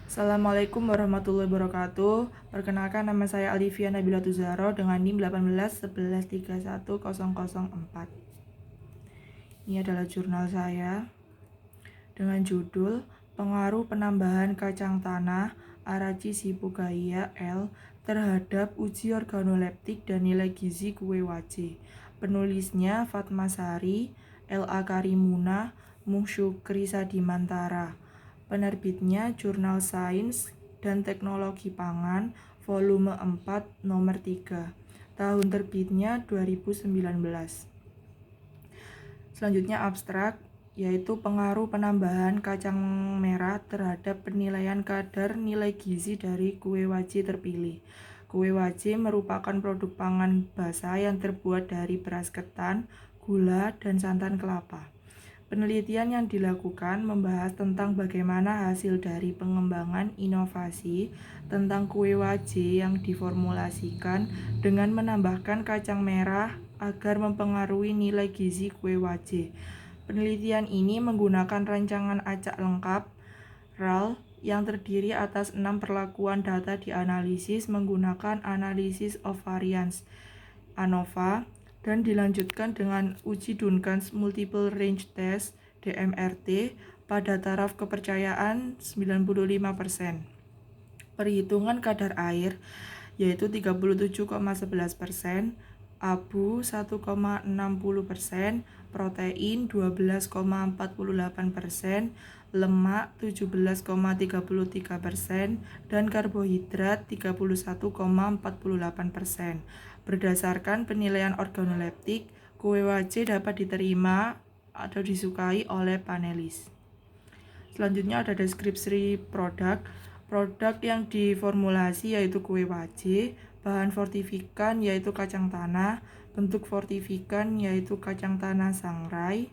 Assalamualaikum warahmatullahi wabarakatuh. Perkenalkan, nama saya Alivia Nabila Tuzaro dengan NIM 1811311004. Ini adalah jurnal saya dengan judul Pengaruh Penambahan Kacang Tanah Arachi Sipugaya L terhadap uji organoleptik dan nilai gizi kue wace. Penulisnya Fatmasari, L.A. Karimuna, Musyukri Sadimantara. Penerbitnya Jurnal Sains dan Teknologi Pangan, volume 4, nomor 3. Tahun terbitnya 2019. Selanjutnya abstrak, yaitu pengaruh penambahan kacang merah terhadap penilaian kadar nilai gizi dari kue wace terpilih. Kue wace merupakan produk pangan basah yang terbuat dari beras ketan, gula, dan santan kelapa. Penelitian yang dilakukan membahas tentang bagaimana hasil dari pengembangan inovasi tentang kue wace yang diformulasikan dengan menambahkan kacang merah agar mempengaruhi nilai gizi kue wace. Penelitian ini menggunakan rancangan acak lengkap RAL yang terdiri atas 6 perlakuan data dianalisis menggunakan Analysis of Variance ANOVA dan dilanjutkan dengan uji Duncan's Multiple Range Test DMRT pada taraf kepercayaan 95%. Perhitungan kadar air yaitu 37,11%, abu 1,60%, protein 12,48%, lemak 17,33%, dan karbohidrat 31,48%. Berdasarkan penilaian organoleptik, kue wace dapat diterima atau disukai oleh panelis. Selanjutnya ada deskripsi produk. Produk yang diformulasi yaitu kue wace, bahan fortifikan yaitu kacang tanah, bentuk fortifikan yaitu kacang tanah sangrai,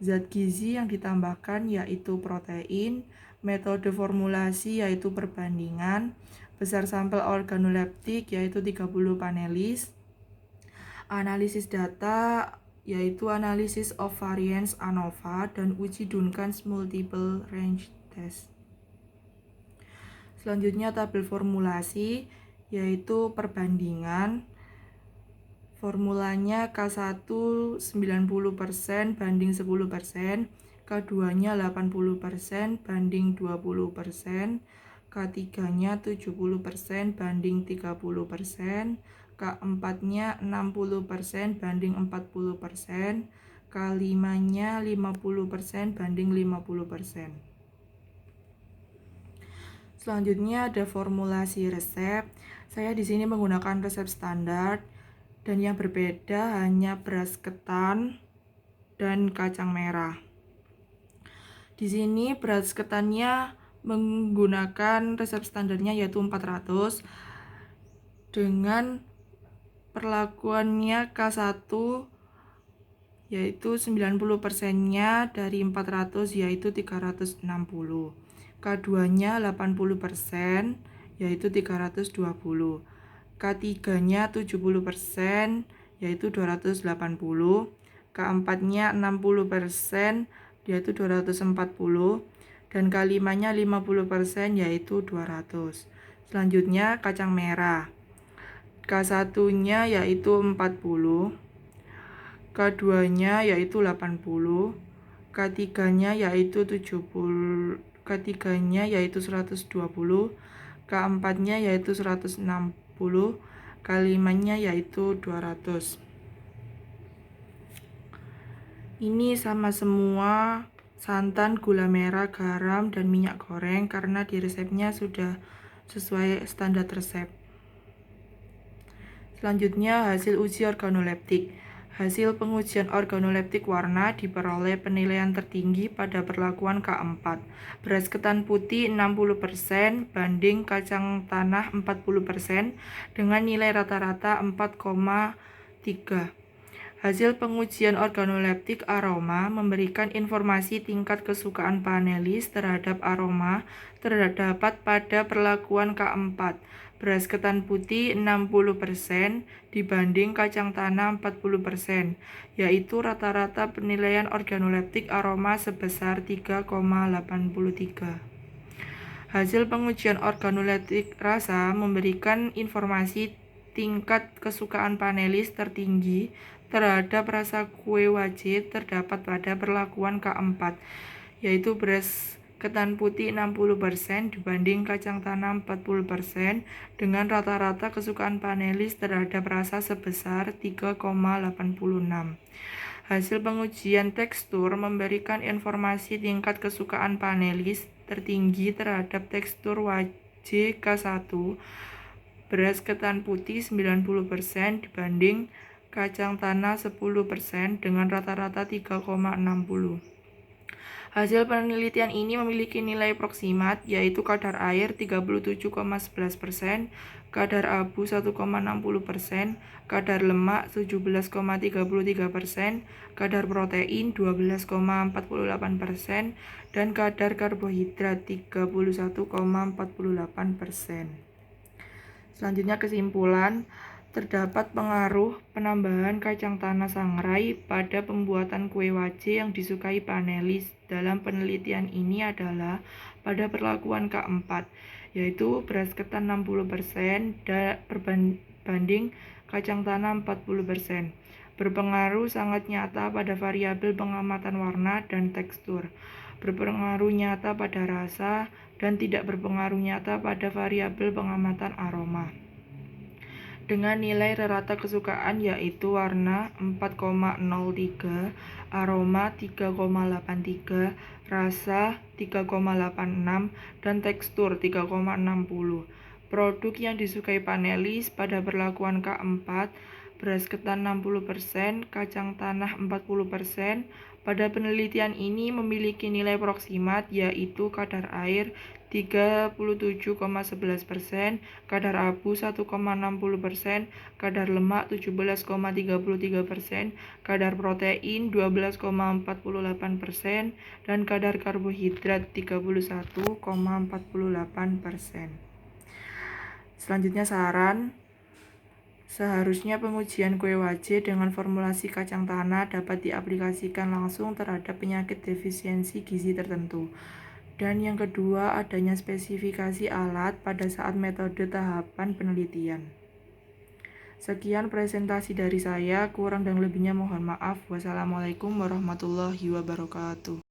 zat gizi yang ditambahkan yaitu protein, metode formulasi yaitu perbandingan, besar sampel organoleptik yaitu 30 panelis, analisis data yaitu Analysis of Variance ANOVA dan uji Duncan's Multiple Range Test. Selanjutnya tabel formulasi yaitu perbandingan. Formulanya K1 90% banding 10%, K2-nya 80% banding 20%, K3-nya 70% banding 30%, K4-nya 60% banding 40%, K5-nya 50% banding 50%. Selanjutnya ada formulasi resep. Saya di sini menggunakan resep standar dan yang berbeda hanya beras ketan dan kacang merah. Di sini beras ketannya menggunakan resep standarnya yaitu 400 dengan perlakuannya K1 yaitu 90%-nya dari 400 yaitu 360. K2-nya 80% yaitu 320. K3-nya 70% yaitu 280. K4-nya 60% yaitu 240 dan K5-nya 50% yaitu 200. Selanjutnya kacang merah. K1-nya yaitu 40, K2-nya yaitu 80, K3-nya yaitu 70, K3-nya yaitu 120, K4-nya yaitu 160, K5-nya yaitu 200. Ini sama semua santan, gula merah, garam, dan minyak goreng karena di resepnya sudah sesuai standar resep. Selanjutnya hasil uji organoleptik. Hasil pengujian organoleptik warna diperoleh penilaian tertinggi pada perlakuan K4. Beras ketan putih 60% banding kacang tanah 40% dengan nilai rata-rata 4,3. Hasil pengujian organoleptik aroma memberikan informasi tingkat kesukaan panelis terhadap aroma terdapat pada perlakuan K4. Beras ketan putih 60% dibanding kacang tanah 40%, yaitu rata-rata penilaian organoleptik aroma sebesar 3,83. Hasil pengujian organoleptik rasa memberikan informasi tingkat kesukaan panelis tertinggi terhadap rasa kue wajib terdapat pada perlakuan K4, yaitu beras ketan putih 60% dibanding kacang tanah 40% dengan rata-rata kesukaan panelis terhadap rasa sebesar 3,86. Hasil pengujian tekstur memberikan informasi tingkat kesukaan panelis tertinggi terhadap tekstur wajib K1 beras ketan putih 90% dibanding kacang tanah 10% dengan rata-rata 3,60. Hasil penelitian ini memiliki nilai proksimat, yaitu kadar air 37,11%, kadar abu 1,60%, kadar lemak 17,33%, kadar protein 12,48%, dan kadar karbohidrat 31,48%. Selanjutnya kesimpulan. Terdapat pengaruh penambahan kacang tanah sangrai pada pembuatan kue waje yang disukai panelis dalam penelitian ini adalah pada perlakuan K4, yaitu beras ketan 60% berbanding kacang tanah 40%. Berpengaruh sangat nyata pada variabel pengamatan warna dan tekstur, berpengaruh nyata pada rasa, dan tidak berpengaruh nyata pada variabel pengamatan aroma. Dengan nilai rata kesukaan yaitu warna 4,03, aroma 3,83, rasa 3,86, dan tekstur 3,60. Produk yang disukai panelis pada perlakuan K4, beras ketan 60%, kacang tanah 40%, pada penelitian ini memiliki nilai proksimat yaitu kadar air 37,11%, kadar abu 1,60%, kadar lemak 17,33%, kadar protein 12,48%, dan kadar karbohidrat 31,48%. Selanjutnya saran. Seharusnya pengujian kue waje dengan formulasi kacang tanah dapat diaplikasikan langsung terhadap penyakit defisiensi gizi tertentu. Dan yang kedua, adanya spesifikasi alat pada saat metode tahapan penelitian. Sekian presentasi dari saya, kurang dan lebihnya mohon maaf. Wassalamualaikum warahmatullahi wabarakatuh.